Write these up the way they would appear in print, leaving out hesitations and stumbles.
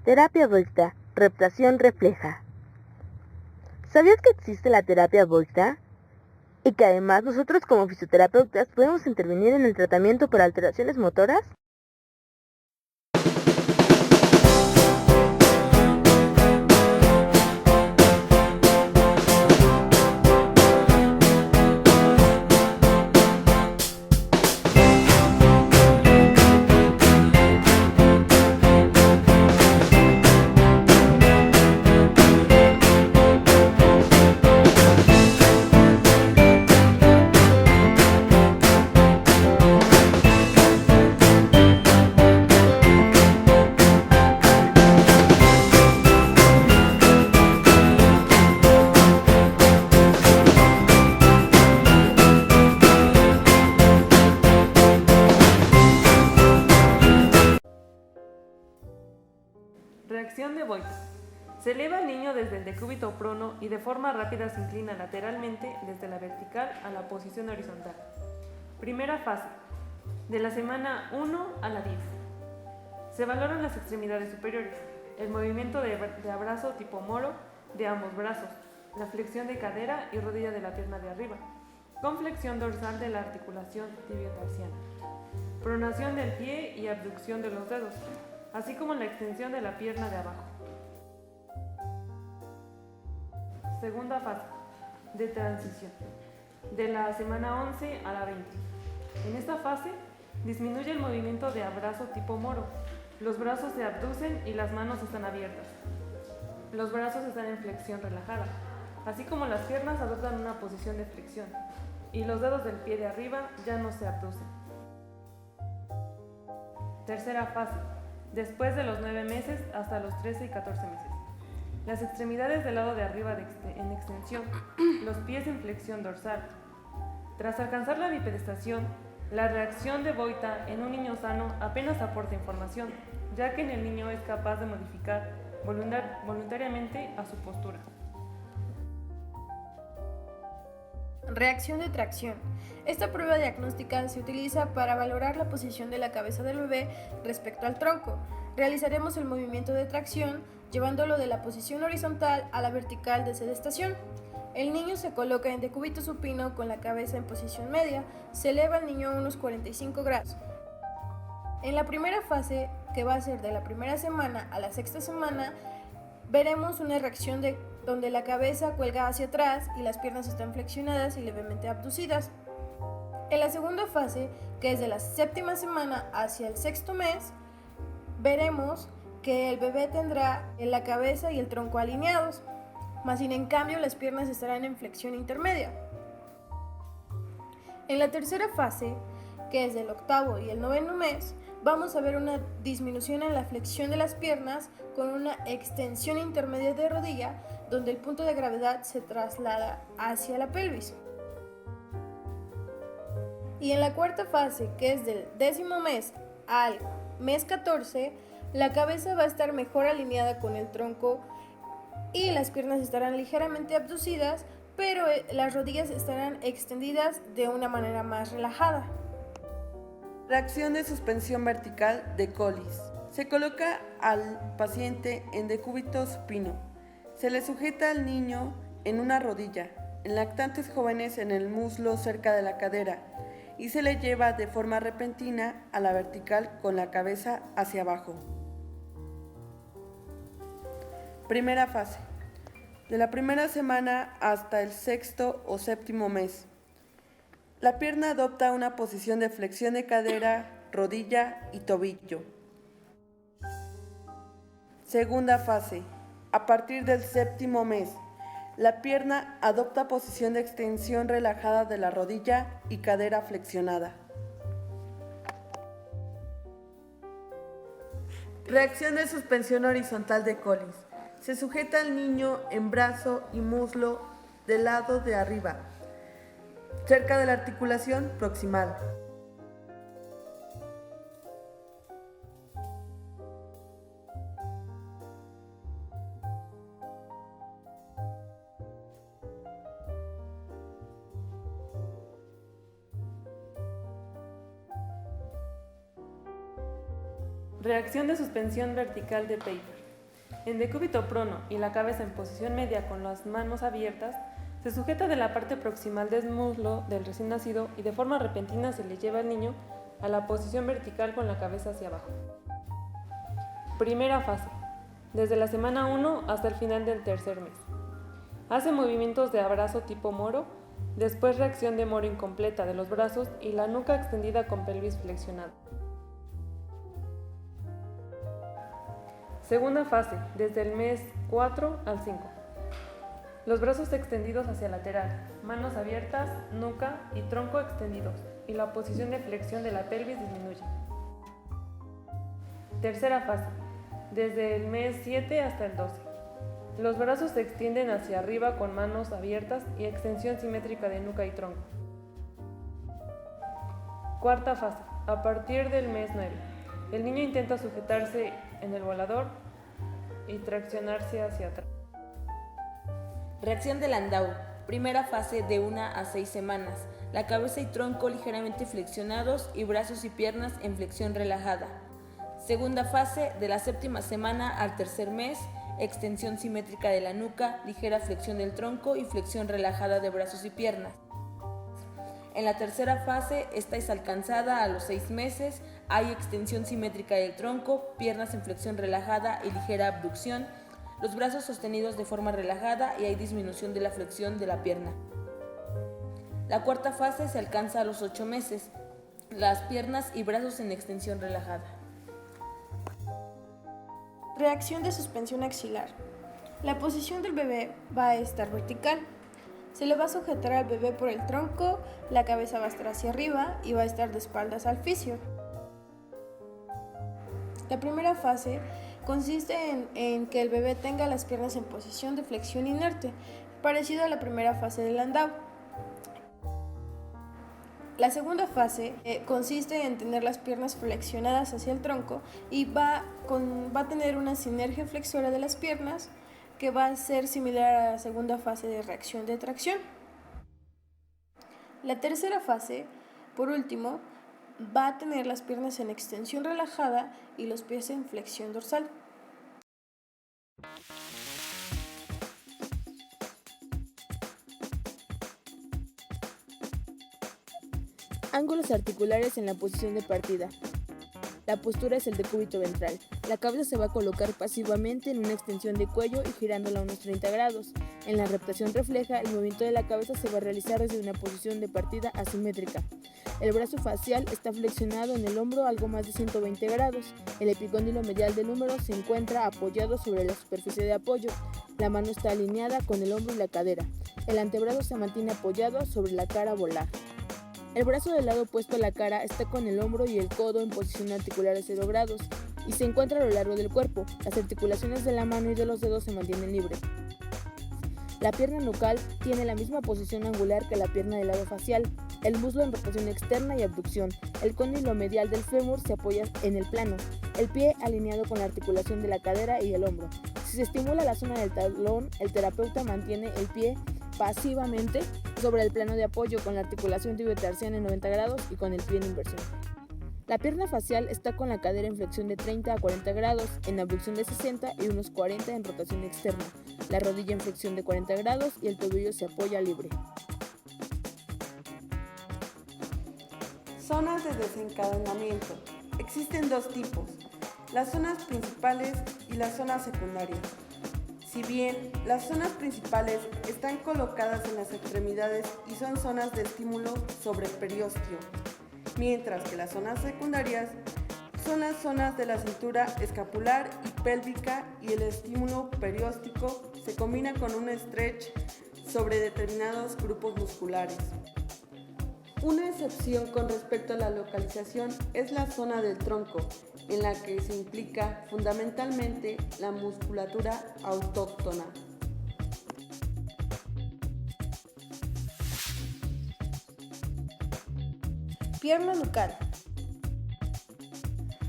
Terapia Volta, reptación refleja. ¿Sabías que existe la terapia Volta? Y que además nosotros como fisioterapeutas podemos intervenir en el tratamiento por alteraciones motoras. Reacción de Voigt. Se eleva el niño desde el decúbito prono y de forma rápida se inclina lateralmente desde la vertical a la posición horizontal. Primera fase. De la semana 1 a la 10. Se valoran las extremidades superiores, el movimiento de abrazo tipo moro de ambos brazos, la flexión de cadera y rodilla de la pierna de arriba, con flexión dorsal de la articulación tibiotarsiana, pronación del pie y abducción de los dedos, así como la extensión de la pierna de abajo. Segunda fase, de transición, de la semana 11 a la 20. En esta fase, disminuye el movimiento de abrazo tipo moro. Los brazos se abducen y las manos están abiertas. Los brazos están en flexión relajada, así como las piernas adoptan una posición de flexión, y los dedos del pie de arriba ya no se abducen. Tercera fase, después de los 9 meses hasta los 13 y 14 meses. Las extremidades del lado de arriba en extensión, los pies en flexión dorsal. Tras alcanzar la bipedestación, la reacción de Volta en un niño sano apenas aporta información, ya que en el niño es capaz de modificar voluntariamente a su postura. Reacción de tracción. Esta prueba diagnóstica se utiliza para valorar la posición de la cabeza del bebé respecto al tronco. Realizaremos el movimiento de tracción llevándolo de la posición horizontal a la vertical de sedestación. El niño se coloca en decúbito supino con la cabeza en posición media. Se eleva el niño a unos 45 grados. En la primera fase, que va a ser de la primera semana a la sexta semana, veremos una reacción donde la cabeza cuelga hacia atrás y las piernas están flexionadas y levemente abducidas. En la segunda fase, que es de la séptima semana hacia el sexto mes, veremos que el bebé tendrá la cabeza y el tronco alineados, más sin en cambio las piernas estarán en flexión intermedia. En la tercera fase, que es del octavo y el noveno mes, vamos a ver una disminución en la flexión de las piernas con una extensión intermedia de rodilla, donde el punto de gravedad se traslada hacia la pelvis. Y en la cuarta fase, que es del décimo mes al mes 14, la cabeza va a estar mejor alineada con el tronco y las piernas estarán ligeramente abducidas, pero las rodillas estarán extendidas de una manera más relajada. Reacción de suspensión vertical de Collis. Se coloca al paciente en decúbito supino. Se le sujeta al niño en una rodilla, en lactantes jóvenes en el muslo cerca de la cadera, y se le lleva de forma repentina a la vertical con la cabeza hacia abajo. Primera fase. De la primera semana hasta el sexto o séptimo mes. La pierna adopta una posición de flexión de cadera, rodilla y tobillo. Segunda fase. A partir del séptimo mes, la pierna adopta posición de extensión relajada de la rodilla y cadera flexionada. Reacción de suspensión horizontal de Collis. Se sujeta al niño en brazo y muslo del lado de arriba, cerca de la articulación proximal. Reacción de suspensión vertical de Paper. En decúbito prono y la cabeza en posición media con las manos abiertas, se sujeta de la parte proximal del muslo del recién nacido y de forma repentina se le lleva al niño a la posición vertical con la cabeza hacia abajo. Primera fase. Desde la semana 1 hasta el final del tercer mes. Hace movimientos de abrazo tipo moro, después reacción de moro incompleta de los brazos y la nuca extendida con pelvis flexionada. Segunda fase, desde el mes 4 al 5. Los brazos extendidos hacia lateral, manos abiertas, nuca y tronco extendidos, y la posición de flexión de la pelvis disminuye. Tercera fase, desde el mes 7 hasta el 12. Los brazos se extienden hacia arriba con manos abiertas y extensión simétrica de nuca y tronco. Cuarta fase, a partir del mes 9. El niño intenta sujetarse en el volador y traccionarse hacia atrás. Reacción de Landau. Primera fase de 1 a 6 semanas. La cabeza y tronco ligeramente flexionados y brazos y piernas en flexión relajada. Segunda fase de la 7ª semana al tercer mes. Extensión simétrica de la nuca, ligera flexión del tronco y flexión relajada de brazos y piernas. En la tercera fase, esta es alcanzada a los 6 meses. Hay extensión simétrica del tronco, piernas en flexión relajada y ligera abducción. Los brazos sostenidos de forma relajada y hay disminución de la flexión de la pierna. La cuarta fase se alcanza a los 8 meses, las piernas y brazos en extensión relajada. Reacción de suspensión axilar. La posición del bebé va a estar vertical. Se le va a sujetar al bebé por el tronco, la cabeza va a estar hacia arriba y va a estar de espaldas al fisio. La primera fase consiste en que el bebé tenga las piernas en posición de flexión inerte, parecido a la primera fase de Landau. La segunda fase consiste en tener las piernas flexionadas hacia el tronco y va a tener una sinergia flexora de las piernas que va a ser similar a la segunda fase de reacción de tracción. La tercera fase, por último, va a tener las piernas en extensión relajada y los pies en flexión dorsal. Ángulos articulares en la posición de partida. La postura es el decúbito ventral. La cabeza se va a colocar pasivamente en una extensión de cuello y girándola a unos 30 grados. En la reptación refleja, el movimiento de la cabeza se va a realizar desde una posición de partida asimétrica. El brazo facial está flexionado en el hombro algo más de 120 grados. El epicóndilo medial del húmero se encuentra apoyado sobre la superficie de apoyo. La mano está alineada con el hombro y la cadera. El antebrazo se mantiene apoyado sobre la cara volar. El brazo del lado opuesto a la cara está con el hombro y el codo en posición articular de 0 grados y se encuentra a lo largo del cuerpo. Las articulaciones de la mano y de los dedos se mantienen libres. La pierna nucal tiene la misma posición angular que la pierna del lado facial. El muslo en rotación externa y abducción. El cóndilo medial del fémur se apoya en el plano. El pie alineado con la articulación de la cadera y el hombro. Si se estimula la zona del talón, el terapeuta mantiene el pie pasivamente sobre el plano de apoyo con la articulación tibiotarsiana en 90 grados y con el pie en inversión. La pierna facial está con la cadera en flexión de 30 a 40 grados, en abducción de 60 y unos 40 en rotación externa. La rodilla en flexión de 40 grados y el tobillo se apoya libre. Zonas de desencadenamiento. Existen dos tipos, las zonas principales y las zonas secundarias. Si bien las zonas principales están colocadas en las extremidades y son zonas de estímulo sobre periósteo, mientras que las zonas secundarias son las zonas de la cintura escapular y pélvica y el estímulo perióstico se combina con un stretch sobre determinados grupos musculares. Una excepción con respecto a la localización es la zona del tronco, en la que se implica fundamentalmente la musculatura autóctona. Pierna nucal.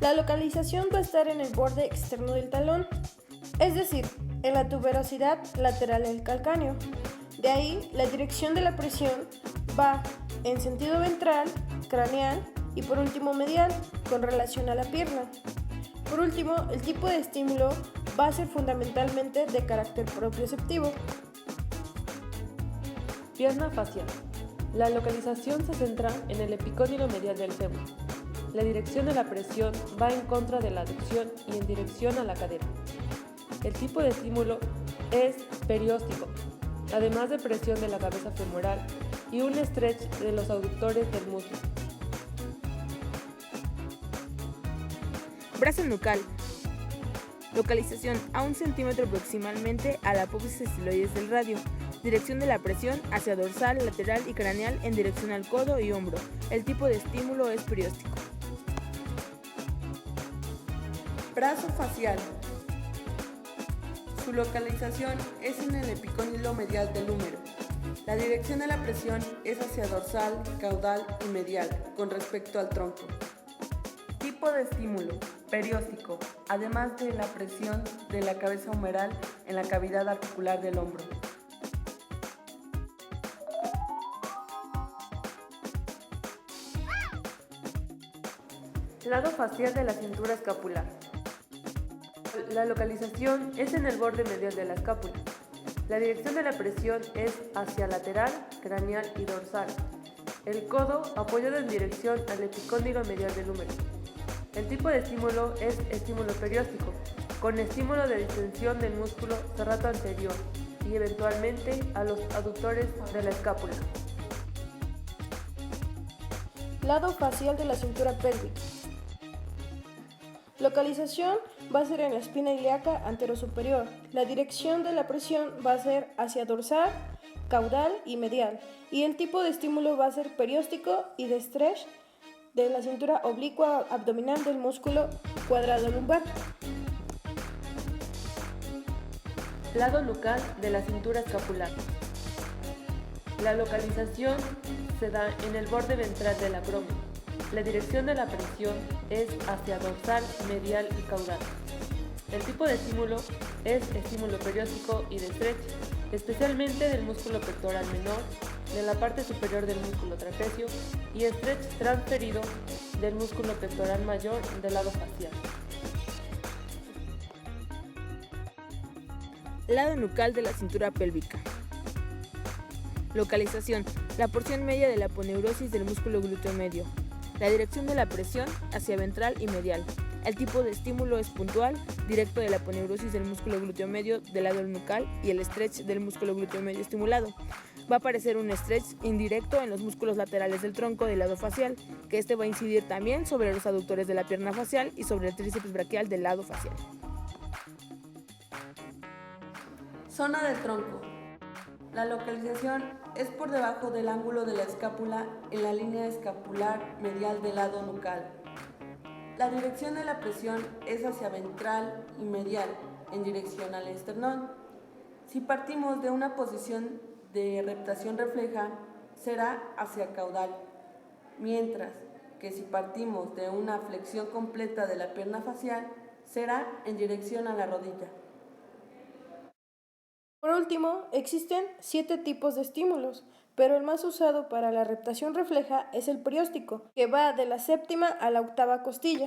La localización va a estar en el borde externo del talón, es decir, en la tuberosidad lateral del calcáneo. De ahí, la dirección de la presión va en sentido ventral, craneal y por último medial con relación a la pierna. Por último, el tipo de estímulo va a ser fundamentalmente de carácter propioceptivo. Pierna facial. La localización se centra en el epicóndilo medial del fémur. La dirección de la presión va en contra de la aducción y en dirección a la cadera. El tipo de estímulo es perióstico, además de presión de la cabeza femoral y un stretch de los aductores del muslo. Brazo nucal. Localización a 1 centímetro proximalmente a la apófisis estiloides del radio. Dirección de la presión hacia dorsal, lateral y craneal en dirección al codo y hombro. El tipo de estímulo es perióstico. Brazo facial. Su localización es en el epicóndilo medial del húmero. La dirección de la presión es hacia dorsal, caudal y medial con respecto al tronco. Tipo de estímulo, perióstico, además de la presión de la cabeza humeral en la cavidad articular del hombro. Lado facial de la cintura escapular. La localización es en el borde medial de la escápula. La dirección de la presión es hacia lateral, craneal y dorsal. El codo apoyado en dirección al epicóndilo medial del húmero. El tipo de estímulo es estímulo perióstico, con estímulo de distensión del músculo serrato anterior y eventualmente a los aductores de la escápula. Lado facial de la cintura pélvica. Localización va a ser en la espina ilíaca anterosuperior. La dirección de la presión va a ser hacia dorsal, caudal y medial. Y el tipo de estímulo va a ser perióstico y de stretch de la cintura oblicua abdominal del músculo cuadrado lumbar. Lado nucal de la cintura escapular. La localización se da en el borde ventral del abdomen. La dirección de la presión es hacia dorsal, medial y caudal. El tipo de estímulo es estímulo perióstico y de stretch, especialmente del músculo pectoral menor, de la parte superior del músculo trapecio y stretch transferido del músculo pectoral mayor del lado facial. Lado nucal de la cintura pélvica. Localización: la porción media de la aponeurosis del músculo glúteo medio. La dirección de la presión hacia ventral y medial. El tipo de estímulo es puntual, directo de la aponeurosis del músculo glúteo medio del lado nucal y el stretch del músculo glúteo medio estimulado. Va a aparecer un stretch indirecto en los músculos laterales del tronco del lado facial, que este va a incidir también sobre los aductores de la pierna facial y sobre el tríceps braquial del lado facial. Zona del tronco. La localización es por debajo del ángulo de la escápula en la línea escapular medial del lado nucal. La dirección de la presión es hacia ventral y medial en dirección al esternón. Si partimos de una posición de reptación refleja, será hacia caudal, mientras que si partimos de una flexión completa de la pierna facial, será en dirección a la rodilla. Por último, existen 7 tipos de estímulos, pero el más usado para la reptación refleja es el perióstico, que va de la séptima a la octava costilla.